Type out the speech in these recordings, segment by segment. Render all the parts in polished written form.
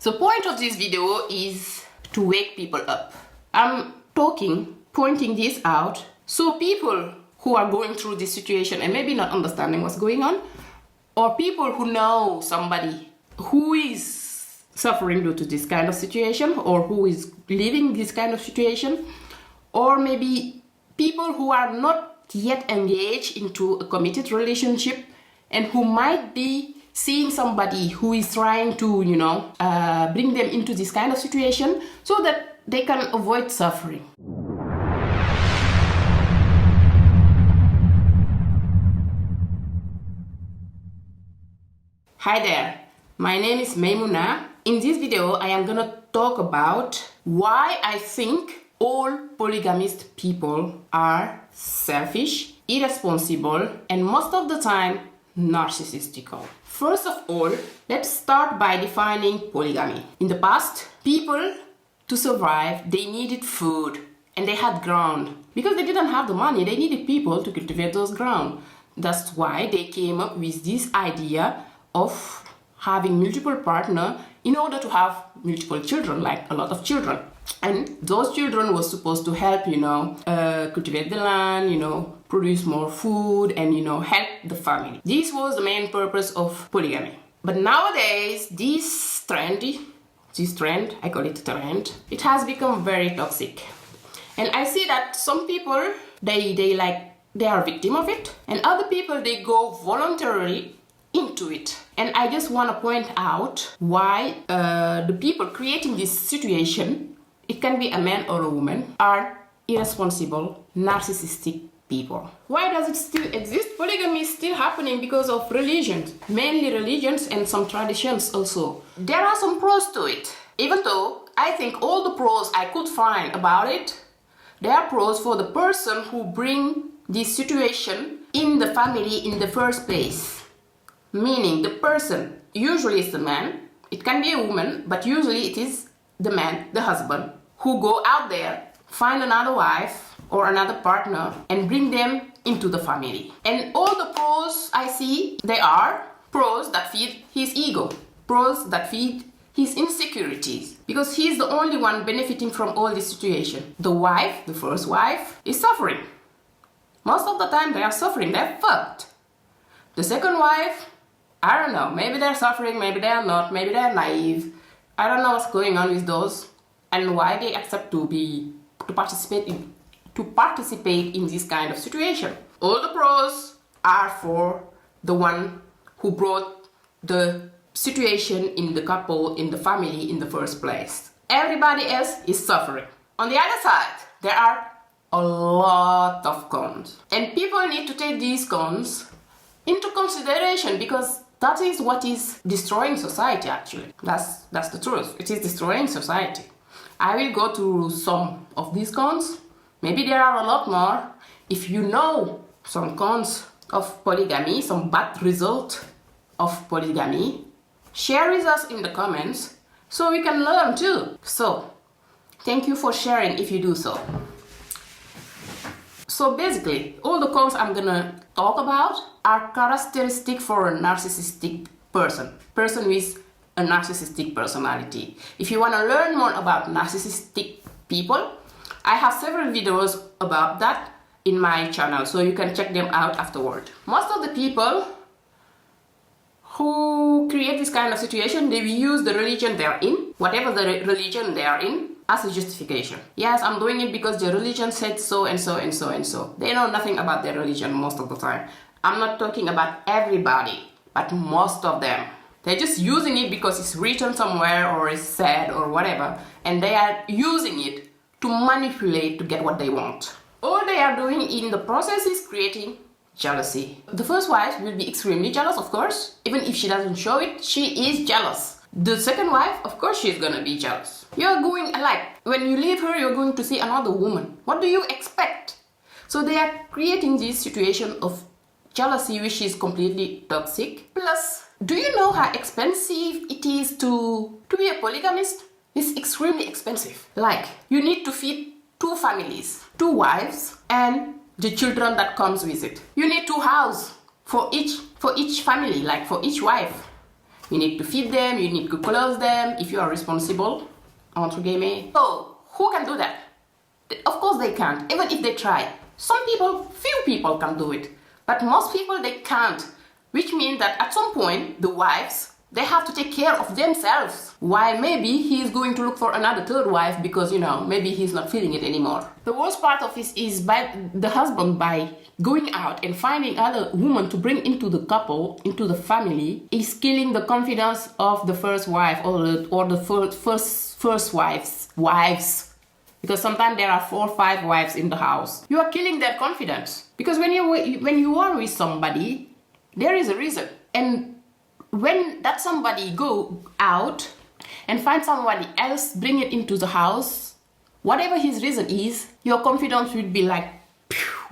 The point of this video is to wake people up. I'm pointing this out so people who are going through this situation and maybe not understanding what's going on, or people who know somebody who is suffering due to this kind of situation or who is living this kind of situation, or maybe people who are not yet engaged into a committed relationship and who might be seeing somebody who is trying to, bring them into this kind of situation so that they can avoid suffering. Hi there, my name is Maimuna. In this video, I am gonna talk about why I think all polygamist people are selfish, irresponsible, and most of the time, narcissistical. First of all, let's start by defining polygamy. In the past, people, to survive, they needed food and they had ground. Because they didn't have the money, they needed people to cultivate those ground. That's why they came up with this idea of having multiple partners in order to have multiple children, like a lot of children. And those children were supposed to help, cultivate the land, produce more food and, help the family. This was the main purpose of polygamy. But nowadays, this trend, I call it a trend, it has become very toxic. And I see that some people, they are victim of it, and other people, they go voluntarily into it. And I just want to point out why the people creating this situation, it can be a man or a woman, are irresponsible, narcissistic people. Why does it still exist? Polygamy is still happening because of religions, mainly religions and some traditions also. There are some pros to it. Even though I think all the pros I could find about it, there are pros for the person who bring this situation in the family in the first place. Meaning the person, usually it's the man, it can be a woman, but usually it is the man, the husband, who go out there, find another wife or another partner and bring them into the family. And all the pros I see, they are pros that feed his ego, pros that feed his insecurities, because he's the only one benefiting from all this situation. The wife, the first wife, is suffering. Most of the time they are suffering, they're fucked. The second wife, I don't know, maybe they're suffering, maybe they're not, maybe they're naive. I don't know what's going on with those and why they accept to participate in this kind of situation. All the pros are for the one who brought the situation in the couple, in the family in the first place. Everybody else is suffering. On the other side, there are a lot of cons. And people need to take these cons into consideration because that is what is destroying society actually. That's the truth. It is destroying society. I will go through some of these cons. Maybe there are a lot more. If you know some cons of polygamy, some bad result of polygamy, share with us in the comments so we can learn too. So, thank you for sharing if you do so. So basically, all the cons I'm gonna talk about are characteristic for a narcissistic person with a narcissistic personality. If you want to learn more about narcissistic people, I have several videos about that in my channel, so you can check them out afterward. Most of the people who create this kind of situation, they will use the religion they are in, whatever the religion they are in, as a justification. Yes, I'm doing it because the religion said so and so and so and so. They know nothing about their religion most of the time. I'm not talking about everybody, but most of them. They're just using it because it's written somewhere or it's said or whatever, and they are using it to manipulate to get what they want. All they are doing in the process is creating jealousy. The first wife will be extremely jealous, of course. Even if she doesn't show it, she is jealous. The second wife, of course, she's gonna be jealous. You're going, when you leave her, you're going to see another woman. What do you expect? So they are creating this situation of jealousy, which is completely toxic. Plus, do you know how expensive it is to be a polygamist? It's extremely expensive. You need to feed 2 families, 2 wives, and the children that comes with it. You need 2 houses for each family, for each wife. You need to feed them, you need to clothe them if you are responsible, entre guillemets. So, who can do that? Of course they can't, even if they try. Some people, few people can do it, but most people they can't, which means that at some point, the wives, they have to take care of themselves. While maybe he is going to look for another third wife because, you know, maybe he's not feeling it anymore. The worst part of this is by the husband, by going out and finding other women to bring into the couple, into the family, is killing the confidence of the first wife or the first wives. Because sometimes there are 4 or 5 wives in the house. You are killing their confidence. Because when you are with somebody, there is a reason. And when that somebody go out and find somebody else, bring it into the house, whatever his reason is, your confidence will be like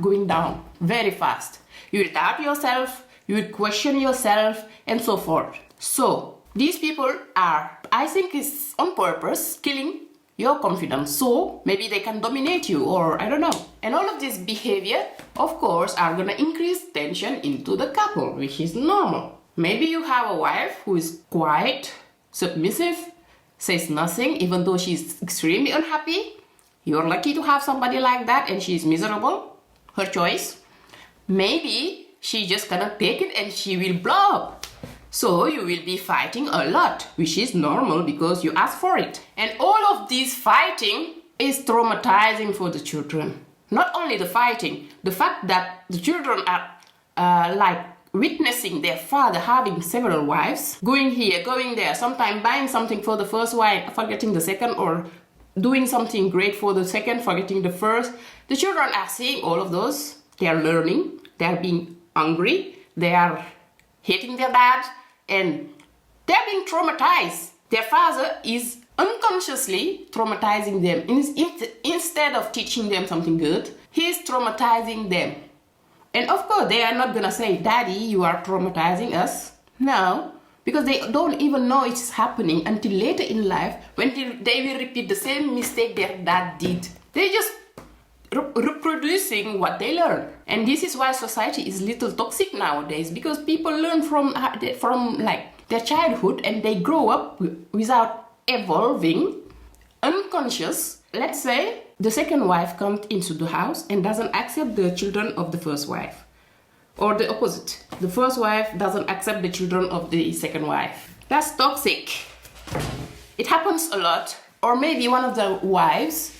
going down very fast. You will doubt yourself, you will question yourself, and so forth. So these people are, I think, is on purpose killing your confidence, so maybe they can dominate you, or I don't know. And all of this behavior, of course, are gonna increase tension into the couple, which is normal. Maybe you have a wife who is quiet, submissive, says nothing, even though she's extremely unhappy. You're lucky to have somebody like that, and she's miserable. Her choice. Maybe she just cannot take it and she will blow up. So you will be fighting a lot, which is normal because you asked for it. And all of this fighting is traumatizing for the children. Not only the fighting, the fact that the children are like witnessing their father having several wives, going here, going there, sometimes buying something for the first wife, forgetting the second, or doing something great for the second, forgetting the first. The children are seeing all of those. They are learning, they are being angry, they are hating their dad, and they're being traumatized. Their father is unconsciously traumatizing them. Instead of teaching them something good, he's traumatizing them. And of course, they are not gonna say, Daddy, you are traumatizing us. No, because they don't even know it's happening until later in life when they will repeat the same mistake their dad did. They just reproducing what they learn. And this is why society is little toxic nowadays, because people learn from like their childhood and they grow up without evolving, unconscious. Let's say the second wife comes into the house and doesn't accept the children of the first wife. Or the opposite. The first wife doesn't accept the children of the second wife. That's toxic. It happens a lot. Or maybe one of the wives,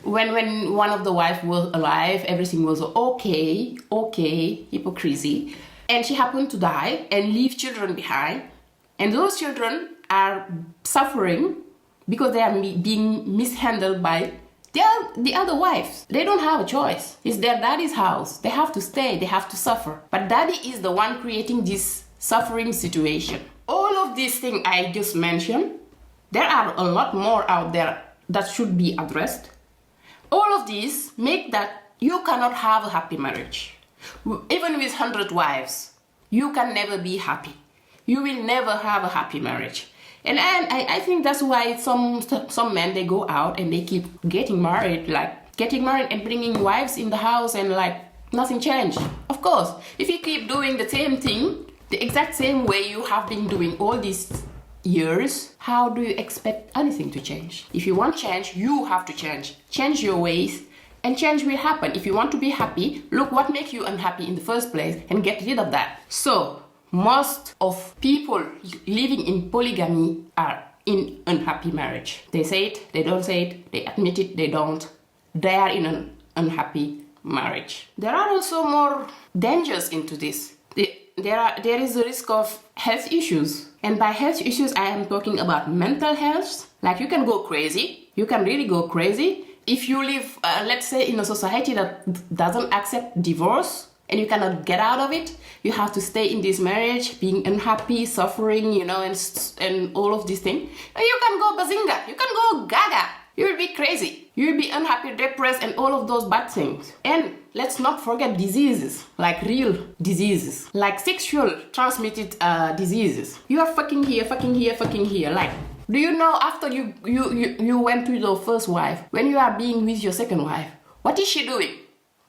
when one of the wives was alive, everything was okay, hypocrisy. And she happened to die and leave children behind. And those children are suffering because they are being mishandled by the other wives. They don't have a choice. It's their daddy's house. They have to stay, they have to suffer. But daddy is the one creating this suffering situation. All of these things I just mentioned, there are a lot more out there that should be addressed. All of these make that you cannot have a happy marriage. Even with 100 wives, you can never be happy. You will never have a happy marriage. And I think that's why some men, they go out and they keep getting married and bringing wives in the house and like nothing changed. Of course, if you keep doing the same thing, the exact same way you have been doing all these years, how do you expect anything to change? If you want change, you have to change. Change your ways and change will happen. If you want to be happy, look what makes you unhappy in the first place and get rid of that. So, most of people living in polygamy are in unhappy marriage. They say it, they don't say it, they admit it, they don't. They are in an unhappy marriage. There are also more dangers into this. There is a risk of health issues. And by health issues, I am talking about mental health. Like you can go crazy. You can really go crazy. If you live, let's say, in a society that doesn't accept divorce, and you cannot get out of it, you have to stay in this marriage, being unhappy, suffering, and all of these things. You can go bazinga, you can go gaga, you will be crazy, you will be unhappy, depressed, and all of those bad things. And let's not forget diseases, like real diseases, like sexual transmitted diseases. You are fucking here, like, do you know after you went to your first wife, when you are being with your second wife, what is she doing?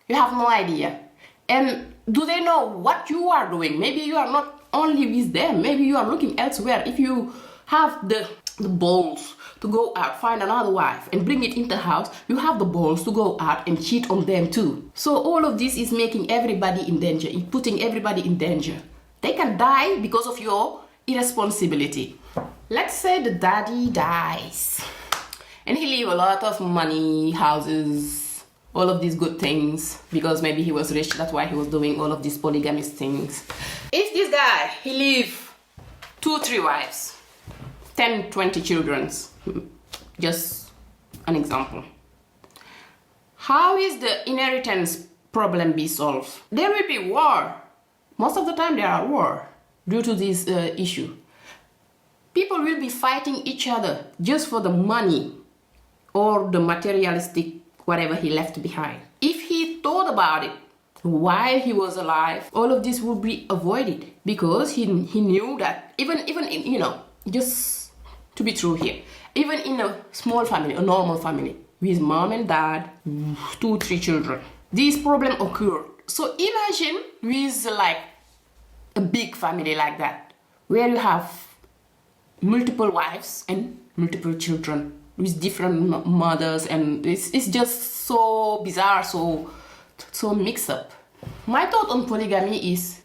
You have no idea. And do they know what you are doing? Maybe you are not only with them. Maybe you are looking elsewhere. If you have the balls to go out, find another wife and bring it into the house, you have the balls to go out and cheat on them too. So all of this is making everybody in danger, putting everybody in danger. They can die because of your irresponsibility. Let's say the daddy dies and he leave a lot of money, houses, all of these good things, because maybe he was rich, that's why he was doing all of these polygamous things. If this guy, he leave 2-3 wives, 10-20 children, just an example, how is the inheritance problem be solved? There will be war. Most of the time there are war due to this issue. People will be fighting each other just for the money or the materialistic whatever he left behind. If he thought about it while he was alive, all of this would be avoided, because he knew that even in, you know, just to be true here, even in a small family, a normal family with mom and dad, 2-3 children, these problems occur. So imagine with like a big family like that, where you have multiple wives and multiple children with different mothers, and it's just so bizarre, so mixed up. My thought on polygamy is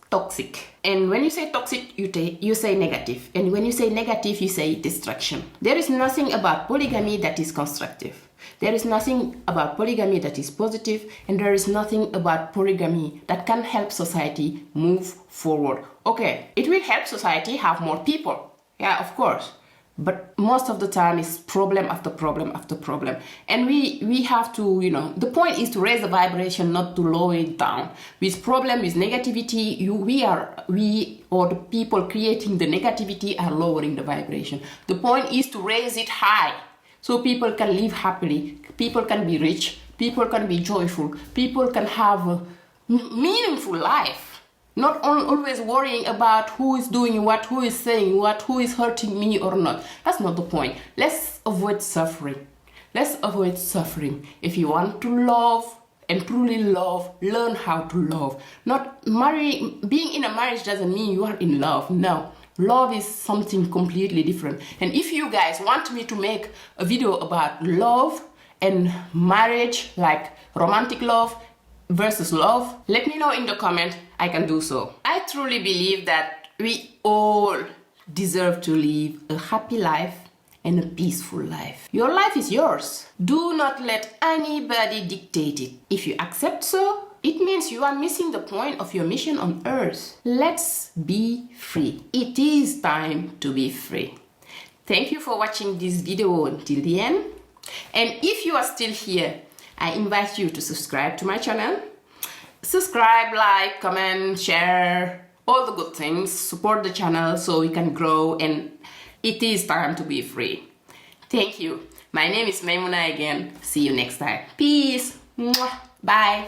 toxic. And when you say toxic, you say negative. And when you say negative, you say destruction. There is nothing about polygamy that is constructive. There is nothing about polygamy that is positive, and there is nothing about polygamy that can help society move forward. Okay, it will help society have more people. Yeah, of course. But most of the time it's problem after problem after problem. And we have to, you know, the point is to raise the vibration, not to lower it down. With problem, with negativity, we or the people creating the negativity are lowering the vibration. The point is to raise it high, so people can live happily, people can be rich, people can be joyful, people can have a meaningful life. Not always worrying about who is doing what, who is saying what, who is hurting me or not. That's not the point. Let's avoid suffering. Let's avoid suffering. If you want to love and truly love, learn how to love. Not being in a marriage doesn't mean you are in love. No. Love is something completely different. And if you guys want me to make a video about love and marriage, like romantic love versus love, let me know in the comment. I can do so. I truly believe that we all deserve to live a happy life and a peaceful life. Your life is yours. Do not let anybody dictate it. If you accept so, it means you are missing the point of your mission on earth. Let's be free. It is time to be free. Thank you for watching this video until the end. And if you are still here, I invite you to subscribe to my channel. Subscribe, like, comment, share, all the good things. Support the channel so we can grow, and it is time to be free. Thank you. My name is Maimuna again. See you next time. Peace. Bye.